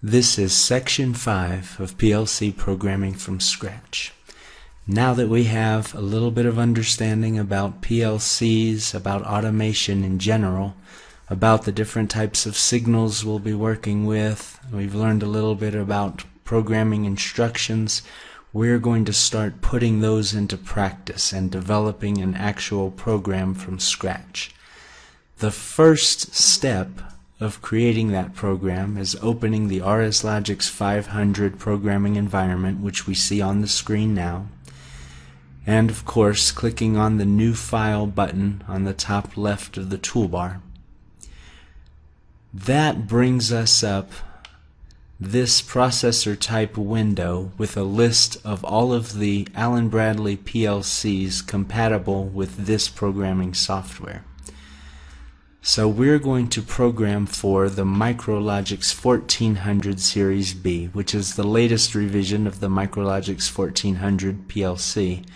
This is Section 5 of PLC Programming from Scratch. Now that we have a little bit of understanding about PLCs, about automation in general, about the different types of signals we'll be working with, we've learned a little bit about programming instructions, we're going to start putting those into practice and developing an actual program from scratch. The first step of creating that program is opening the RSLogix 500 programming environment, which we see on the screen now, and of course clicking on the New File button on the top left of the toolbar. That brings us up this processor type window with a list of all of the Allen Bradley PLCs compatible with this programming software. So we're going to program for the MicroLogix 1400 Series B, which is the latest revision of the MicroLogix 1400 PLC.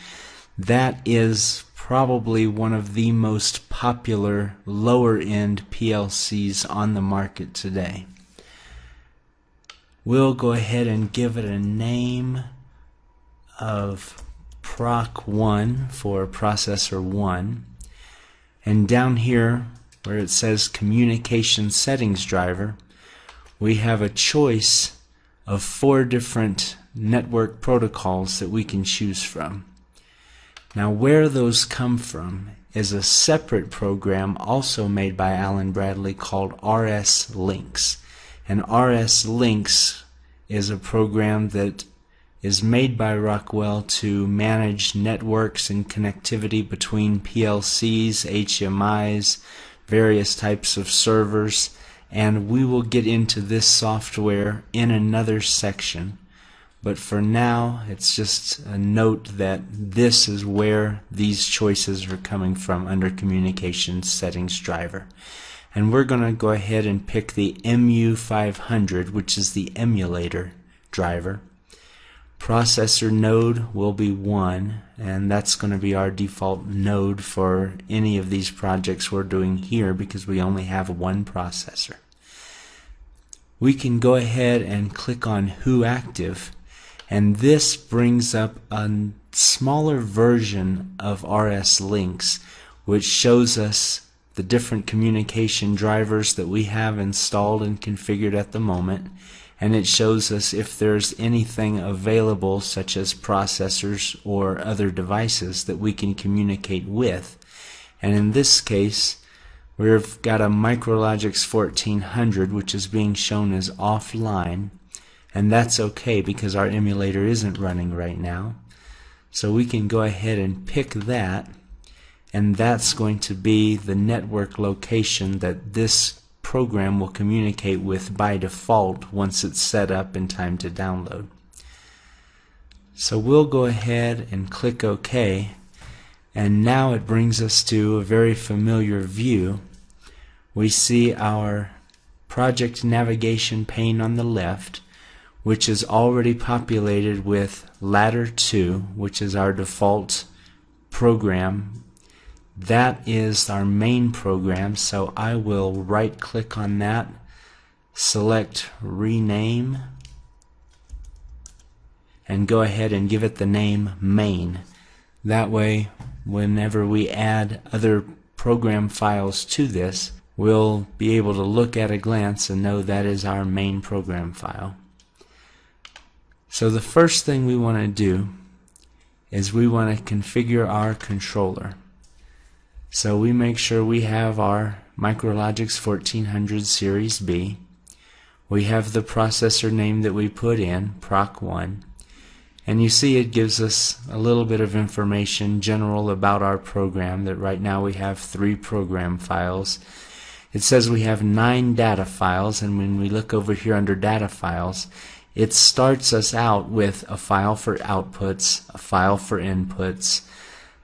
That is probably one of the most popular lower-end PLCs on the market today. We'll go ahead and give it a name of PROC1 for processor 1, and down here where it says Communication Settings Driver, we have a choice of 4 different network protocols that we can choose from. Now where those come from is a separate program also made by Allen Bradley called RSLinx. And RSLinx is a program that is made by Rockwell to manage networks and connectivity between PLCs, HMIs, various types of servers, and we will get into this software in another section. But for now, it's just a note that this is where these choices are coming from under Communication Settings Driver. And we're going to go ahead and pick the MU500, which is the emulator driver. Processor node will be 1, and that's going to be our default node for any of these projects we're doing here because we only have one processor. We can go ahead and click on Who Active, and this brings up a smaller version of RSLinx, which shows us the different communication drivers that we have installed and configured at the moment, and it shows us if there's anything available such as processors or other devices that we can communicate with. And in this case we've got a MicroLogix 1400 which is being shown as offline, and that's okay because our emulator isn't running right now. So we can go ahead and pick that, and that's going to be the network location that this program will communicate with by default once it's set up in time to download. So we'll go ahead and click OK, and now it brings us to a very familiar view. We see our project navigation pane on the left, which is already populated with Ladder 2, which is our default program. That is our main program, so I will right click on that, select Rename, and go ahead and give it the name Main. That way whenever we add other program files to this, we'll be able to look at a glance and know that is our main program file. So the first thing we want to do is we want to configure our controller. So we make sure we have our MicroLogix 1400 Series B. We have the processor name that we put in, PROC1. And you see it gives us a little bit of information general about our program, that right now we have 3 program files. It says we have 9 data files, and when we look over here under data files, it starts us out with a file for outputs, a file for inputs,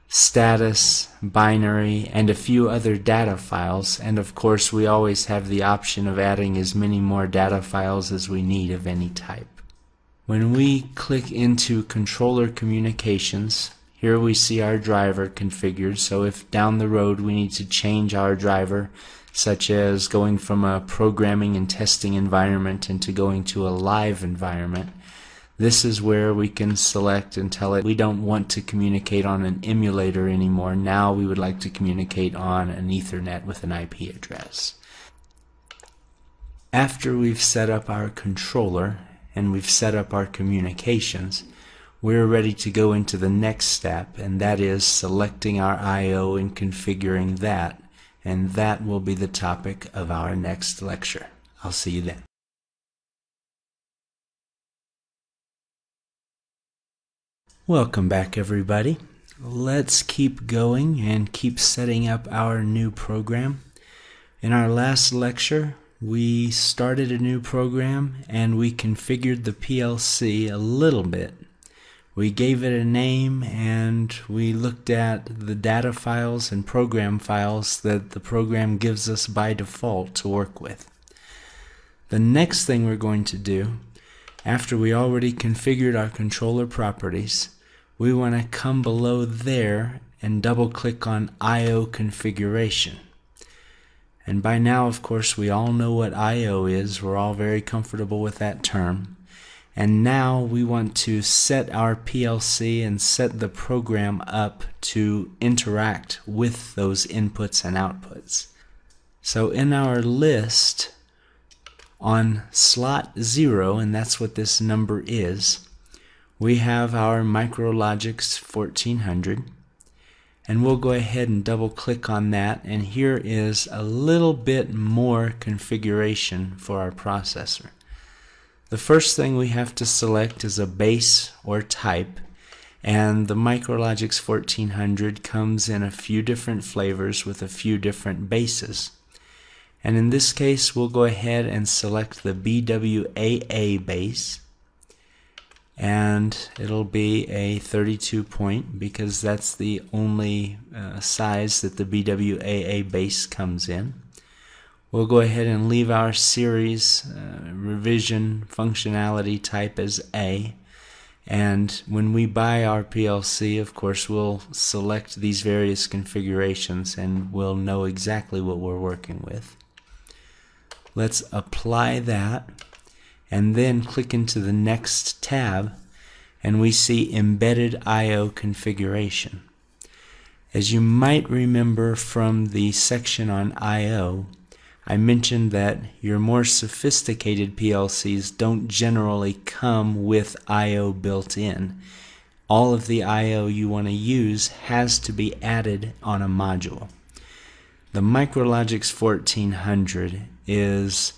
status, binary, and a few other data files, and of course we always have the option of adding as many more data files as we need of any type. When we click into controller communications, Here we see our driver configured, so if down the road we need to change our driver, such as going from a programming and testing environment into going to a live environment, this is where we can select and tell it we don't want to communicate on an emulator anymore. Now we would like to communicate on an Ethernet with an IP address. After we've set up our controller and we've set up our communications, we're ready to go into the next step, and that is selecting our I/O and configuring that, and that will be the topic of our next lecture. I'll see you then. Welcome back, everybody. Let's keep going and keep setting up our new program. In our last lecture, we started a new program and we configured the PLC a little bit. We gave it a name and we looked at the data files and program files that the program gives us by default to work with. The next thing we're going to do, after we already configured our controller properties, we want to come below there and double click on I/O configuration. And by now, of course, we all know what I/O is. We're all very comfortable with that term. And now we want to set our PLC and set the program up to interact with those inputs and outputs. So in our list on slot 0, and that's what this number is, we have our MicroLogix 1400. And we'll go ahead and double click on that, and here is a little bit more configuration for our processor. The first thing we have to select is a base or type, and the MicroLogix 1400 comes in a few different flavors with a few different bases. And in this case, we'll go ahead and select the BWAA base, and it'll be a 32 point because that's the only size that the BWAA base comes in. We'll go ahead and leave our series revision functionality type as A, and when we buy our PLC, of course, we'll select these various configurations and we'll know exactly what we're working with. Let's apply that and then click into the next tab, and we see Embedded I/O configuration. As you might remember from the section on I/O, I mentioned that your more sophisticated PLCs don't generally come with I/O built in. All of the I/O you want to use has to be added on a module. The MicroLogix 1400 is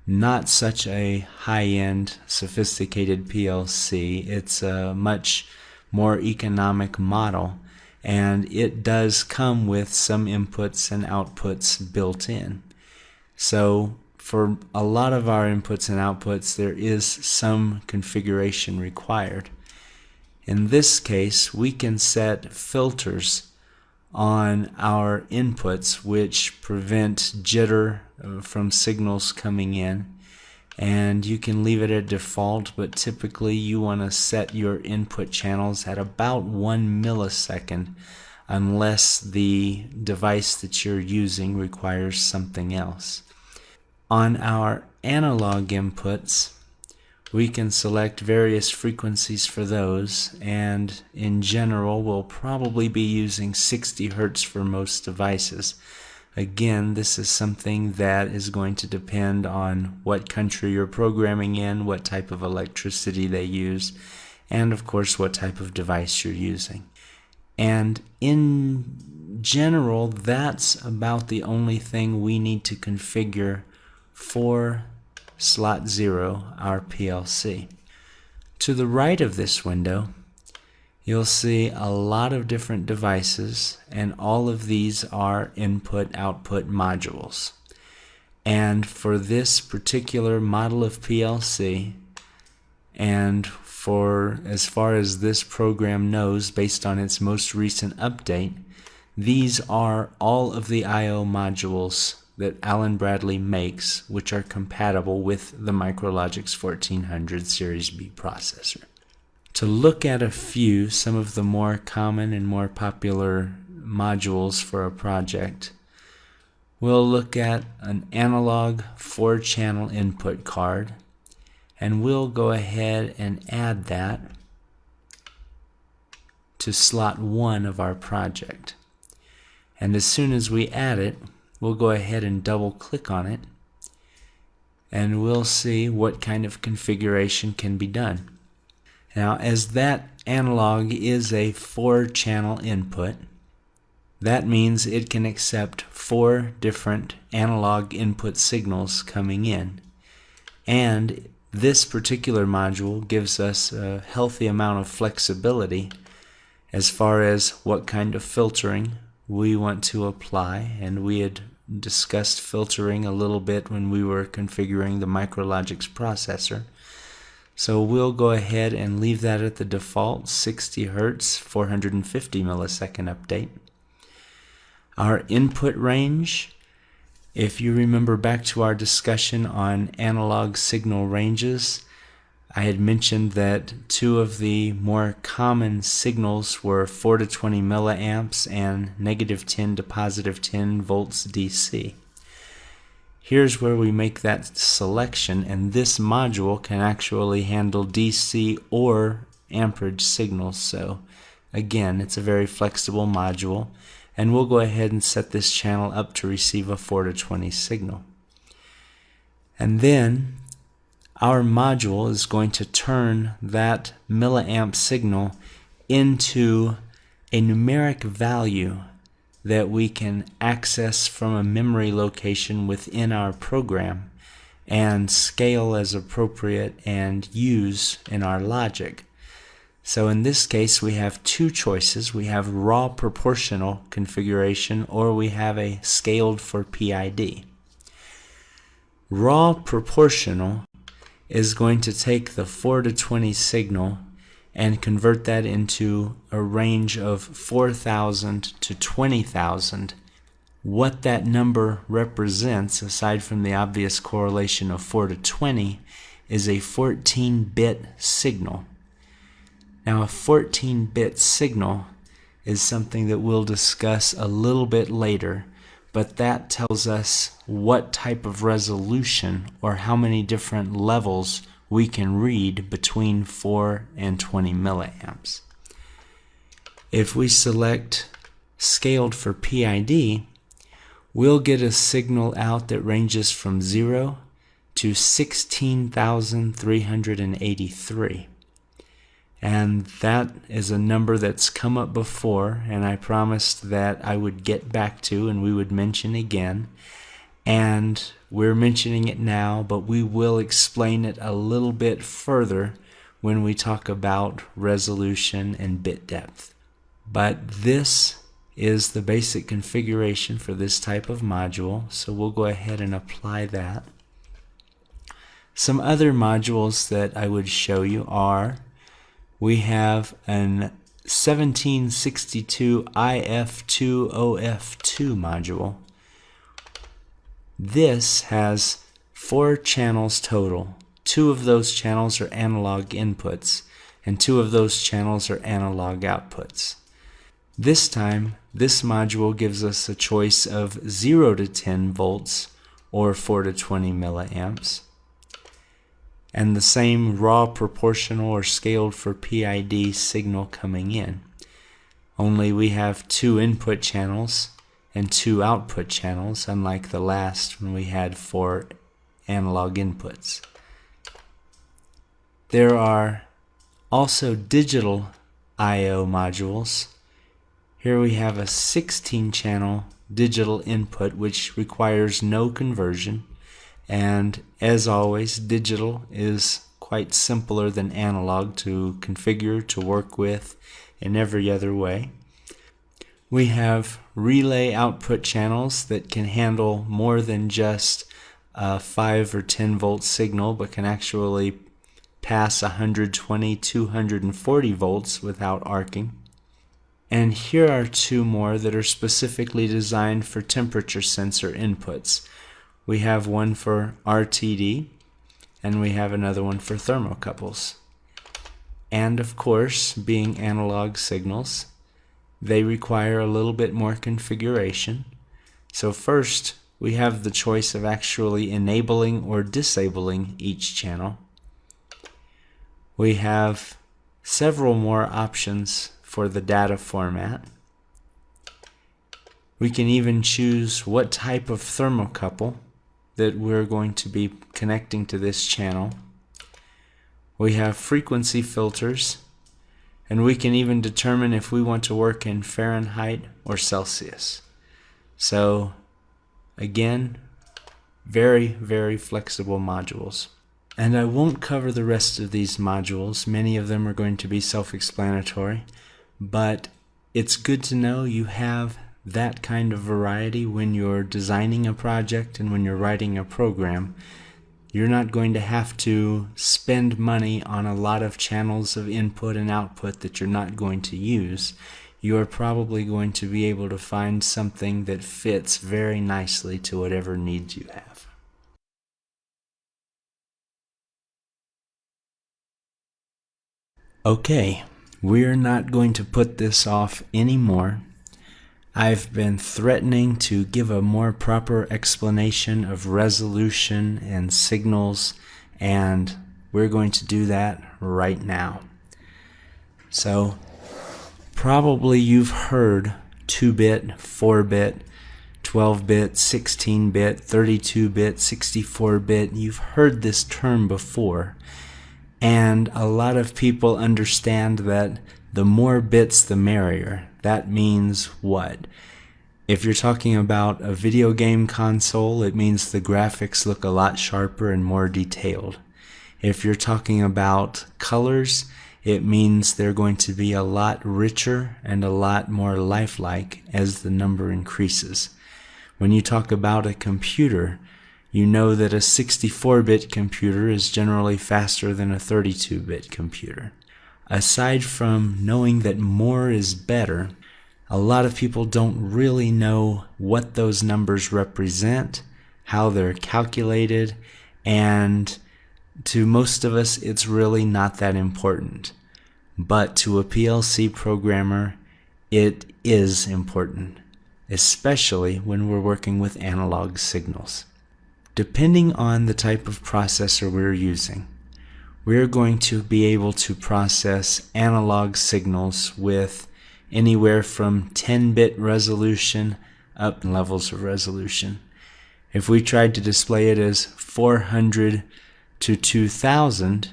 not such a high-end sophisticated PLC. It's a much more economic model, and it does come with some inputs and outputs built in. So for a lot of our inputs and outputs, there is some configuration required. In this case, we can set filters on our inputs which prevent jitter from signals coming in, and you can leave it at default, but typically you want to set your input channels at about 1 millisecond unless the device that you're using requires something else. On our analog inputs, we can select various frequencies for those, and in general we'll probably be using 60 Hertz for most devices. Again, this is something that is going to depend on what country you're programming in, what type of electricity they use, and of course what type of device you're using. And in general, that's about the only thing we need to configure for slot 0, our PLC. To the right of this window, you'll see a lot of different devices, and all of these are input-output modules. And for this particular model of PLC, and for as far as this program knows, based on its most recent update, these are all of the I/O modules that Allen Bradley makes, which are compatible with the MicroLogix 1400 Series B processor. To look at a few, some of the more common and more popular modules for a project, we'll look at an analog 4-channel input card, and we'll go ahead and add that to slot 1 of our project. And as soon as we add it, we'll go ahead and double click on it, and we'll see what kind of configuration can be done. Now, as that analog is a 4-channel input, that means it can accept 4 different analog input signals coming in. And this particular module gives us a healthy amount of flexibility as far as what kind of filtering we want to apply. And we had discussed filtering a little bit when we were configuring the MicroLogix processor. So we'll go ahead and leave that at the default 60 Hz 450 millisecond update. Our input range, if you remember back to our discussion on analog signal ranges, I had mentioned that 2 of the more common signals were 4 to 20 milliamps and -10 to +10 volts DC. Here's where we make that selection, and this module can actually handle DC or amperage signals. So again, it's a very flexible module, and we'll go ahead and set this channel up to receive a 4 to 20 signal. And then our module is going to turn that milliamp signal into a numeric value that we can access from a memory location within our program and scale as appropriate and use in our logic. So in this case, we have 2 choices. We have raw proportional configuration, or we have a scaled for PID. Raw proportional is going to take the 4 to 20 signal and convert that into a range of 4,000 to 20,000. What that number represents, aside from the obvious correlation of 4 to 20, is a 14-bit signal. Now, a 14-bit signal is something that we'll discuss a little bit later, but that tells us what type of resolution or how many different levels we can read between 4 and 20 milliamps. If we select scaled for PID, we'll get a signal out that ranges from 0 to 16,383. And that is a number that's come up before, and I promised that I would get back to and we would mention again. And we're mentioning it now, but we will explain it a little bit further when we talk about resolution and bit depth. But this is the basic configuration for this type of module, so we'll go ahead and apply that. Some other modules that I would show you are, we have an 1762 IF2OF2 module. This has 4 channels total. 2 of those channels are analog inputs, and 2 of those channels are analog outputs. This time, this module gives us a choice of 0 to 10 volts or 4 to 20 milliamps. And the same raw proportional or scaled for PID signal coming in. Only we have 2 input channels and 2 output channels, unlike the last when we had 4 analog inputs. There are also digital I/O modules. Here we have a 16-channel digital input which requires no conversion, and as always, digital is quite simpler than analog to configure, to work with in every other way. We have relay output channels that can handle more than just a 5 or 10 volt signal, but can actually pass 120, 240 volts without arcing. And here are 2 more that are specifically designed for temperature sensor inputs. We have one for RTD, and we have another one for thermocouples. and of course, being analog signals, they require a little bit more configuration. So first, we have the choice of actually enabling or disabling each channel. We have several more options for the data format. We can even choose what type of thermocouple that we're going to be connecting to this channel. We have frequency filters, and we can even determine if we want to work in Fahrenheit or Celsius. So again, very, very flexible modules. And I won't cover the rest of these modules. Many of them are going to be self-explanatory, but it's good to know you have that kind of variety when you're designing a project and when you're writing a program. You're not going to have to spend money on a lot of channels of input and output that you're not going to use. You're probably going to be able to find something that fits very nicely to whatever needs you have. Okay, we're not going to put this off anymore. I've been threatening to give a more proper explanation of resolution and signals, and we're going to do that right now. So, probably you've heard 2-bit, 4-bit, 12-bit, 16-bit, 32-bit, 64-bit. You've heard this term before. And a lot of people understand that the more bits, the merrier. That means what? If you're talking about a video game console, it means the graphics look a lot sharper and more detailed. If you're talking about colors, it means they're going to be a lot richer and a lot more lifelike as the number increases. When you talk about a computer, you know that a 64-bit computer is generally faster than a 32-bit computer. Aside from knowing that more is better, a lot of people don't really know what those numbers represent, how they're calculated, and to most of us it's really not that important. But to a PLC programmer, it is important, especially when we're working with analog signals. Depending on the type of processor we're using, we're going to be able to process analog signals with anywhere from 10-bit resolution up levels of resolution. If we tried to display it as 400 to 2000,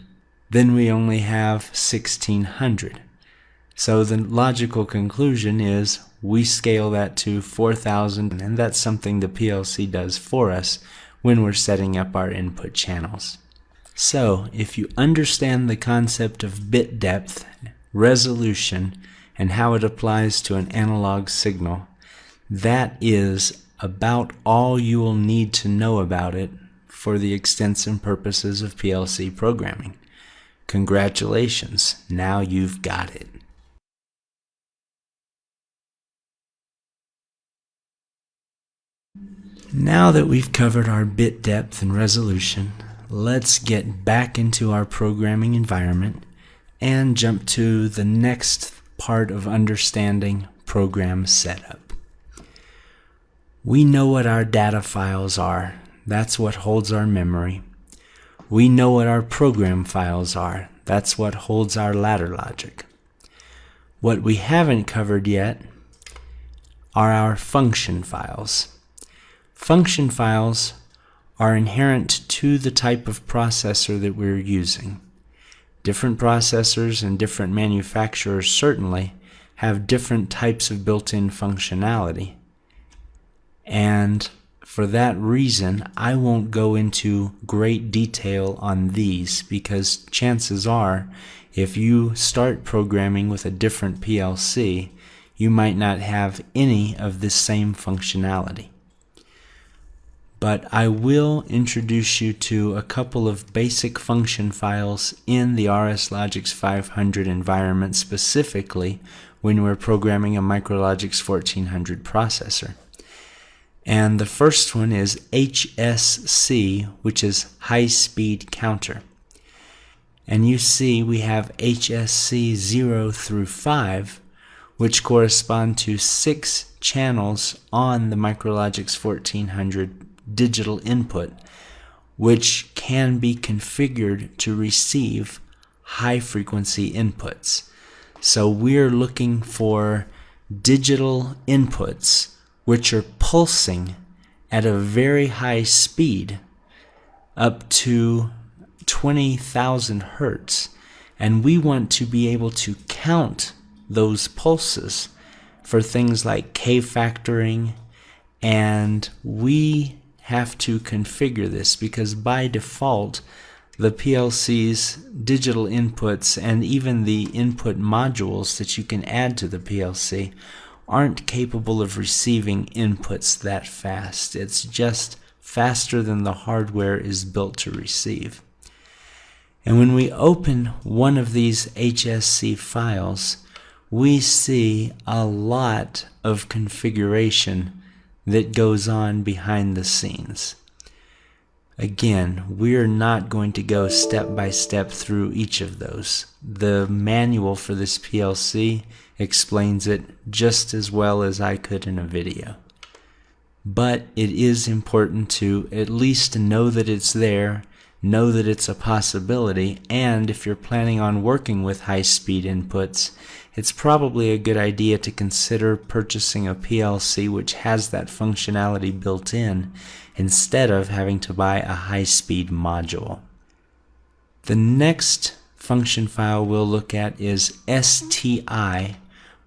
then we only have 1600. So the logical conclusion is we scale that to 4000, and that's something the PLC does for us when we're setting up our input channels. So, if you understand the concept of bit depth, resolution, and how it applies to an analog signal, that is about all you will need to know about it for the extents and purposes of PLC programming. Congratulations, now you've got it. Now that we've covered our bit depth and resolution, let's get back into our programming environment and jump to the next part of understanding program setup. We know what our data files are. That's what holds our memory. We know what our program files are. That's what holds our ladder logic. What we haven't covered yet are our function files. Function files are inherent to the type of processor that we're using. Different processors and different manufacturers certainly have different types of built-in functionality. And for that reason, I won't go into great detail on these because chances are, if you start programming with a different PLC, you might not have any of this same functionality. But I will introduce you to a couple of basic function files in the RSLogix 500 environment, specifically when we're programming a MicroLogix 1400 processor. And the first one is HSC, which is high speed counter. And you see we have HSC 0 through 5, which correspond to 6 channels on the Micrologix 1400 digital input, which can be configured to receive high-frequency inputs. So we're looking for digital inputs which are pulsing at a very high speed, up to 20,000 hertz, and we want to be able to count those pulses for things like K-factoring, and we have to configure this because by default the PLC's digital inputs and even the input modules that you can add to the PLC aren't capable of receiving inputs that fast. It's just faster than the hardware is built to receive. And when we open one of these HSC files, we see a lot of configuration that goes on behind the scenes. Again, we're not going to go step by step through each of those. The manual for this PLC explains it just as well as I could in a video. But it is important to at least know that it's there, know that it's a possibility, and if you're planning on working with high-speed inputs, it's probably a good idea to consider purchasing a PLC which has that functionality built in instead of having to buy a high-speed module. The next function file we'll look at is STI,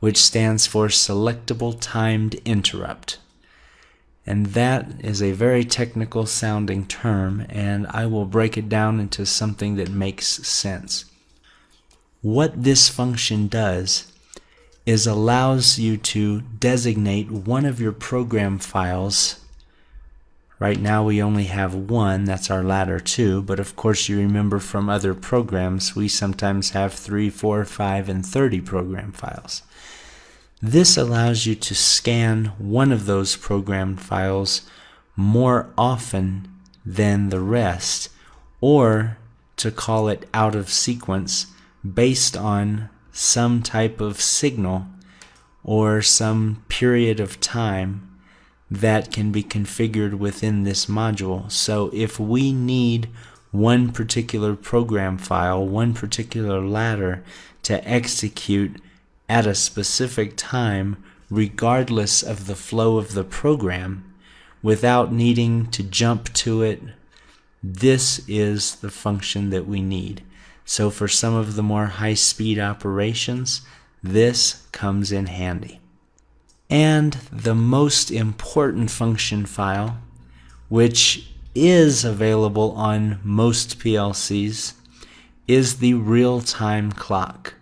which stands for Selectable Timed Interrupt. And that is a very technical sounding term, and I will break it down into something that makes sense. What this function does is allows you to designate one of your program files. Right now we only have one, that's our ladder 2, but of course you remember from other programs we sometimes have 3, 4, 5, and 30 program files. This allows you to scan one of those program files more often than the rest, or to call it out of sequence based on some type of signal or some period of time that can be configured within this module. So if we need one particular program file, one particular ladder to execute at a specific time, regardless of the flow of the program, without needing to jump to it, this is the function that we need. So for some of the more high-speed operations, this comes in handy. And the most important function file, which is available on most PLCs, is the real-time clock.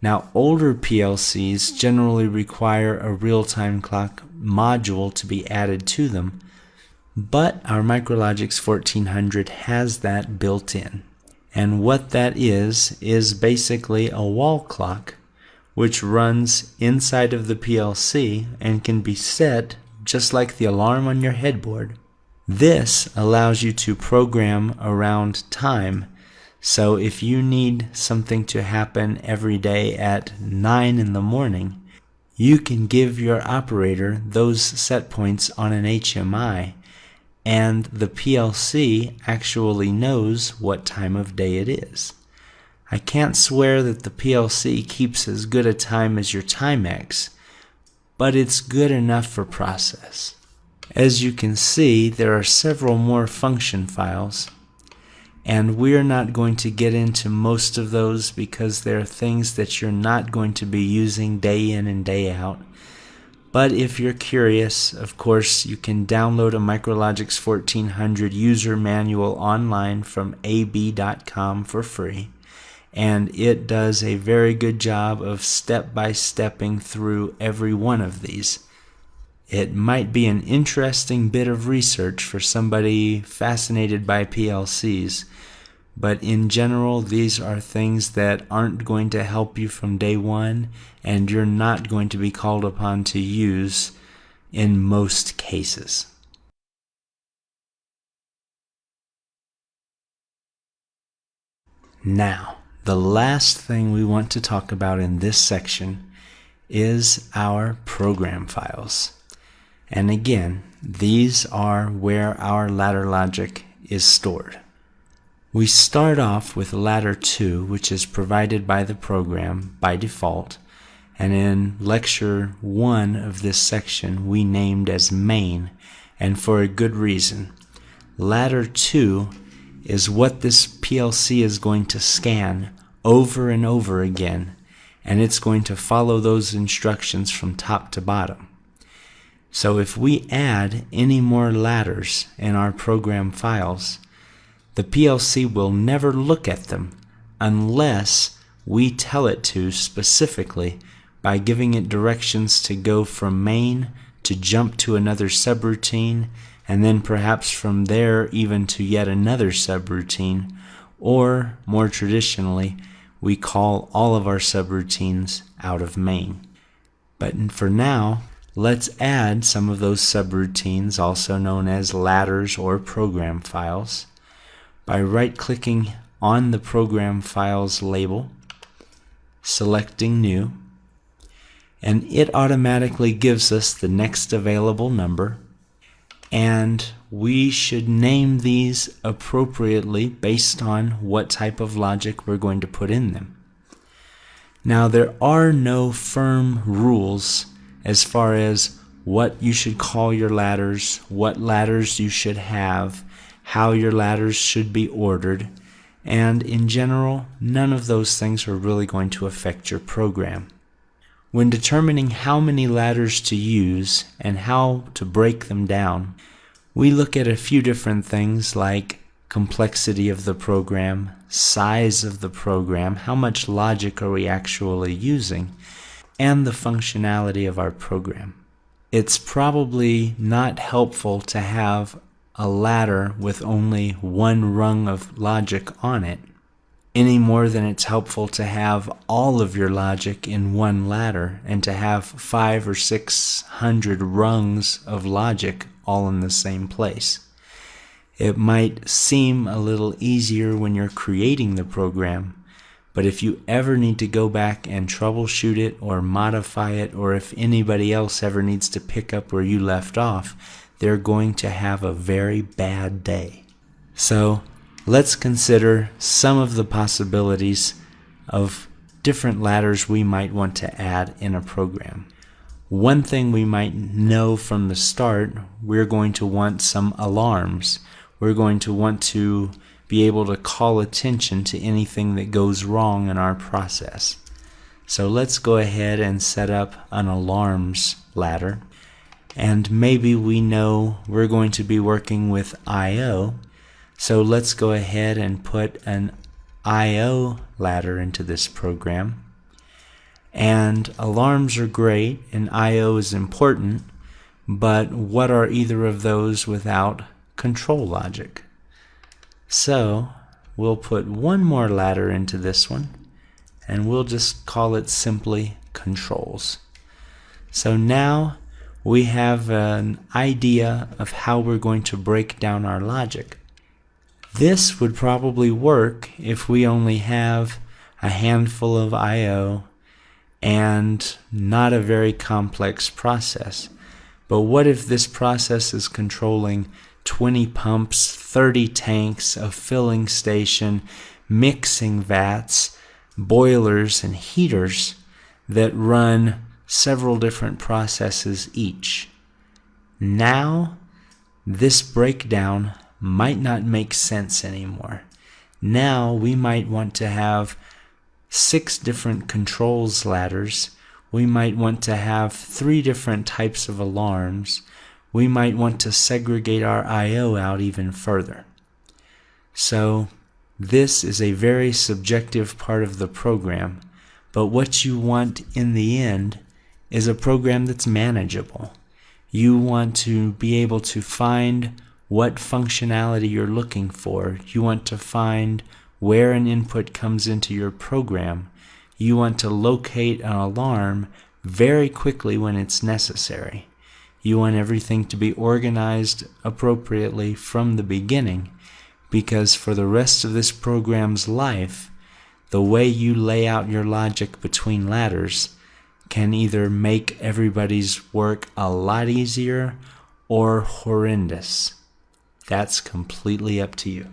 Now, older PLCs generally require a real-time clock module to be added to them, but our Micrologix 1400 has that built in. And what that is basically a wall clock which runs inside of the PLC and can be set just like the alarm on your headboard. This allows you to program around time. So if you need something to happen every day at 9 in the morning, you can give your operator those set points on an HMI, and the PLC actually knows what time of day it is. I can't swear that the PLC keeps as good a time as your Timex, but it's good enough for process. As you can see, there are several more function files, and we're not going to get into most of those because they're things that you're not going to be using day in and day out. But if you're curious, of course, you can download a Micrologix 1400 user manual online from ab.com for free, and it does a very good job of step-by-stepping through every one of these. It might be an interesting bit of research for somebody fascinated by PLCs, but in general, these are things that aren't going to help you from day one, and you're not going to be called upon to use in most cases. Now, the last thing we want to talk about in this section is our program files. And again, these are where our ladder logic is stored. We start off with ladder 2, which is provided by the program by default, and in lecture 1 of this section we named as main, and for a good reason. Ladder 2 is what this PLC is going to scan over and over again, and it's going to follow those instructions from top to bottom. So if we add any more ladders in our program files, the PLC will never look at them unless we tell it to specifically by giving it directions to go from main to jump to another subroutine, and then perhaps from there even to yet another subroutine, or more traditionally, we call all of our subroutines out of main. But for now, let's add some of those subroutines, also known as ladders or program files, by right-clicking on the program files label, selecting new, and it automatically gives us the next available number, and we should name these appropriately based on what type of logic we're going to put in them. Now, there are no firm rules as far as what you should call your ladders, what ladders you should have, how your ladders should be ordered, and in general, none of those things are really going to affect your program. When determining how many ladders to use and how to break them down, we look at a few different things like complexity of the program, size of the program, how much logic are we actually using, and the functionality of our program. It's probably not helpful to have a ladder with only one rung of logic on it, any more than it's helpful to have all of your logic in one ladder and to have 500 or 600 rungs of logic all in the same place. It might seem a little easier when you're creating the program, but if you ever need to go back and troubleshoot it or modify it, or if anybody else ever needs to pick up where you left off, they're going to have a very bad day. So let's consider some of the possibilities of different ladders we might want to add in a program. One thing we might know from the start, we're going to want some alarms. We're going to want to be able to call attention to anything that goes wrong in our process. So let's go ahead and set up an alarms ladder. And maybe we know we're going to be working with I/O, so let's go ahead and put an I/O ladder into this program. And alarms are great and I/O is important, but what are either of those without control logic? So we'll put one more ladder into this one, and we'll just call it simply controls. So now we have an idea of how we're going to break down our logic. This would probably work if we only have a handful of I/O and not a very complex process. But what if this process is controlling 20 pumps, 30 tanks, a filling station, mixing vats, boilers, and heaters that run several different processes each? Now, this breakdown might not make sense anymore. Now we might want to have 6 different controls ladders. We might want to have 3 different types of alarms. We might want to segregate our I/O out even further. So this is a very subjective part of the program, but what you want in the end is a program that's manageable. You want to be able to find what functionality you're looking for. You want to find where an input comes into your program. You want to locate an alarm very quickly when it's necessary. You want everything to be organized appropriately from the beginning, because for the rest of this program's life, the way you lay out your logic between ladders can either make everybody's work a lot easier or horrendous. That's completely up to you.